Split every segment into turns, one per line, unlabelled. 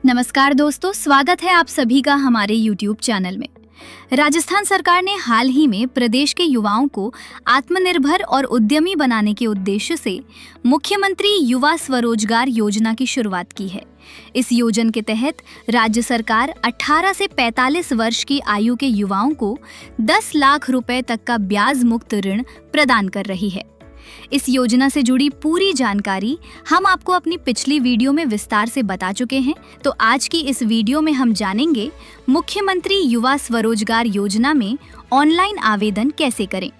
नमस्कार दोस्तों, स्वागत है आप सभी का हमारे YouTube चैनल में। राजस्थान सरकार ने हाल ही में प्रदेश के युवाओं को आत्मनिर्भर और उद्यमी बनाने के उद्देश्य से मुख्यमंत्री युवा स्वरोजगार योजना की शुरुआत की है। इस योजना के तहत राज्य सरकार 18 से 45 वर्ष की आयु के युवाओं को 10 लाख रुपए तक का ब्याज मुक्त ऋण प्रदान कर रही है। इस योजना से जुड़ी पूरी जानकारी हम आपको अपनी पिछली वीडियो में विस्तार से बता चुके हैं, तो आज की इस वीडियो में हम जानेंगे मुख्यमंत्री युवा स्वरोजगार योजना में ऑनलाइन आवेदन कैसे करें।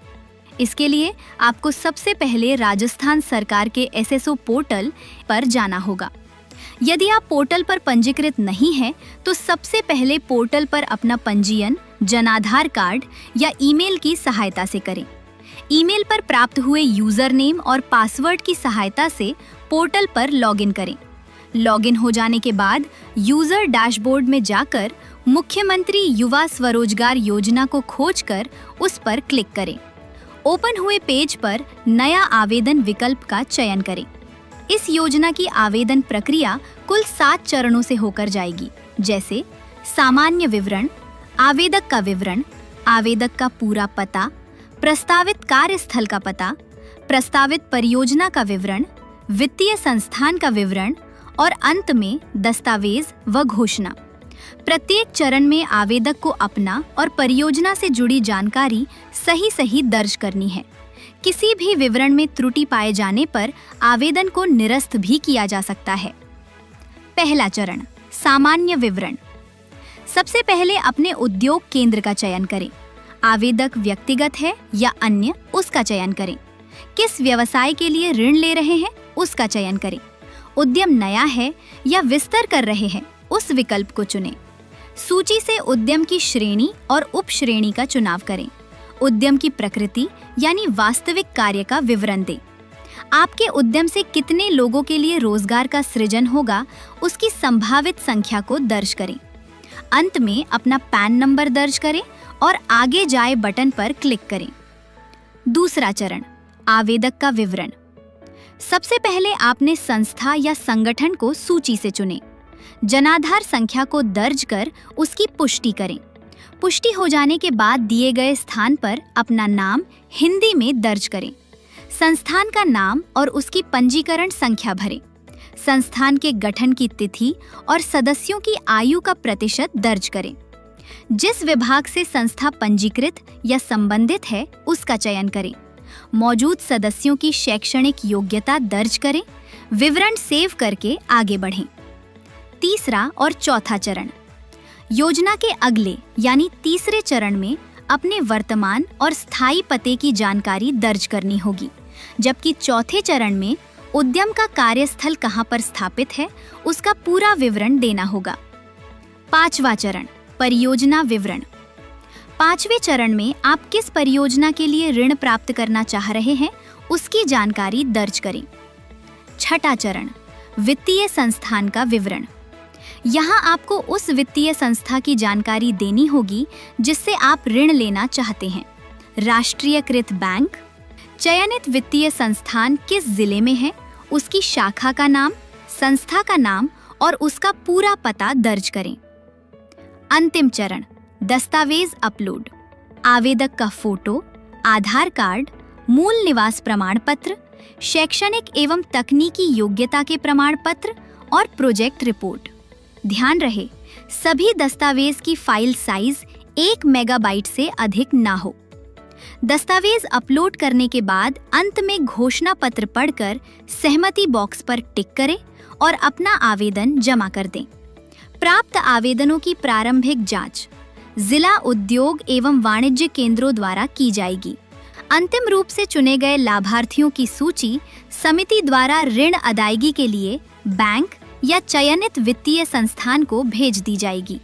इसके लिए आपको सबसे पहले राजस्थान सरकार के SSO पोर्टल पर जाना होगा। यदि आप पोर्टल पर पंजीकृत नहीं हैं, तो सबसे पहले पोर्टल पर अपना पंजीयन जनाधार कार्ड या ईमेल की सहायता से करें। ईमेल पर प्राप्त हुए यूजर नेम और पासवर्ड की सहायता से पोर्टल पर लॉगिन करें। लॉगिन हो जाने के बाद यूजर डैशबोर्ड में जाकर मुख्यमंत्री युवा स्वरोजगार योजना को खोजकर उस पर क्लिक करें। ओपन हुए पेज पर नया आवेदन विकल्प का चयन करें। इस योजना की आवेदन प्रक्रिया कुल 7 चरणों से होकर जाएगी, जैसे सामान्य विवरण, आवेदक का विवरण, आवेदक का पूरा पता, प्रस्तावित कार्यस्थल का पता, प्रस्तावित परियोजना का विवरण, वित्तीय संस्थान का विवरण और अंत में दस्तावेज व घोषणा। प्रत्येक चरण में आवेदक को अपना और परियोजना से जुड़ी जानकारी सही दर्ज करनी है। किसी भी विवरण में त्रुटि पाए जाने पर आवेदन को निरस्त भी किया जा सकता है। पहला चरण, सामान्य विवरण। सबसे पहले अपने उद्योग केंद्र का चयन करें। आवेदक व्यक्तिगत है या अन्य, उसका चयन करें। किस व्यवसाय के लिए ऋण ले रहे हैं, उसका चयन करें। उद्यम नया है या विस्तार कर रहे हैं, उस विकल्प को चुनें। सूची से उद्यम की श्रेणी और उप श्रेणी का चुनाव करें। उद्यम की प्रकृति यानी वास्तविक कार्य का विवरण दें। आपके उद्यम से कितने लोगों के लिए रोजगार का सृजन होगा, उसकी संभावित संख्या को दर्ज करें। अंत में अपना पैन नंबर दर्ज करें और आगे जाए बटन पर क्लिक करें। दूसरा चरण, आवेदक का विवरण। सबसे पहले आपने संस्था या संगठन को सूची से चुनें। जनाधार संख्या को दर्ज कर उसकी पुष्टि करें। पुष्टि हो जाने के बाद दिए गए स्थान पर अपना नाम हिंदी में दर्ज करें। संस्थान का नाम और उसकी पंजीकरण संख्या भरें। संस्थान के गठन की तिथि और सदस्यों की आयु का प्रतिशत दर्ज करें। जिस विभाग से संस्था पंजीकृत या संबंधित है, उसका चयन करें। मौजूद सदस्यों की शैक्षणिक योग्यता दर्ज करें। विवरण सेव करके आगे बढ़ें। तीसरा और चौथा चरण, योजना के अगले यानी तीसरे चरण में अपने वर्तमान और स्थायी पते की जानकारी दर्ज करनी होगी, जबकि चौथे चरण में उद्यम का कार्यस्थल कहां पर स्थापित है, उसका पूरा विवरण देना होगा। पांचवा चरण, परियोजना विवरण। पांचवें चरण में आप किस परियोजना के लिए ऋण प्राप्त करना चाह रहे हैं, उसकी जानकारी दर्ज करें। छठा चरण, वित्तीय संस्थान का विवरण। यहाँ आपको उस वित्तीय संस्था की जानकारी देनी होगी जिससे आप ऋण लेना चाहते हैं। राष्ट्रीयकृत बैंक, चयनित वित्तीय संस्थान किस जिले में है, उसकी शाखा का नाम, संस्था का नाम और उसका पूरा पता दर्ज करें। अंतिम चरण, दस्तावेज अपलोड। आवेदक का फोटो, आधार कार्ड, मूल निवास प्रमाण पत्र, शैक्षणिक एवं तकनीकी योग्यता के प्रमाण पत्र और प्रोजेक्ट रिपोर्ट। ध्यान रहे, सभी दस्तावेज की फाइल साइज 1 मेगाबाइट से अधिक ना हो। दस्तावेज अपलोड करने के बाद अंत में घोषणा पत्र पढ़कर सहमति बॉक्स पर टिक करें और अपना आवेदन जमा कर दें। प्राप्त आवेदनों की प्रारंभिक जांच जिला उद्योग एवं वाणिज्य केंद्रों द्वारा की जाएगी। अंतिम रूप से चुने गए लाभार्थियों की सूची समिति द्वारा ऋण अदायगी के लिए बैंक या चयनित वित्तीय संस्थान को भेज दी जाएगी।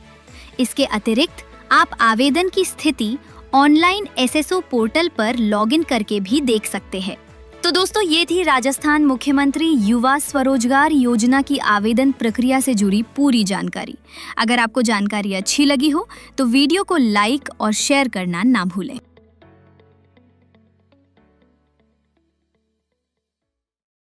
इसके अतिरिक्त आप आवेदन की स्थिति ऑनलाइन SSO पोर्टल पर लॉगिन करके भी देख सकते हैं। तो दोस्तों, ये थी राजस्थान मुख्यमंत्री युवा स्वरोजगार योजना की आवेदन प्रक्रिया से जुड़ी पूरी जानकारी। अगर आपको जानकारी अच्छी लगी हो तो वीडियो को लाइक और शेयर करना ना भूलें।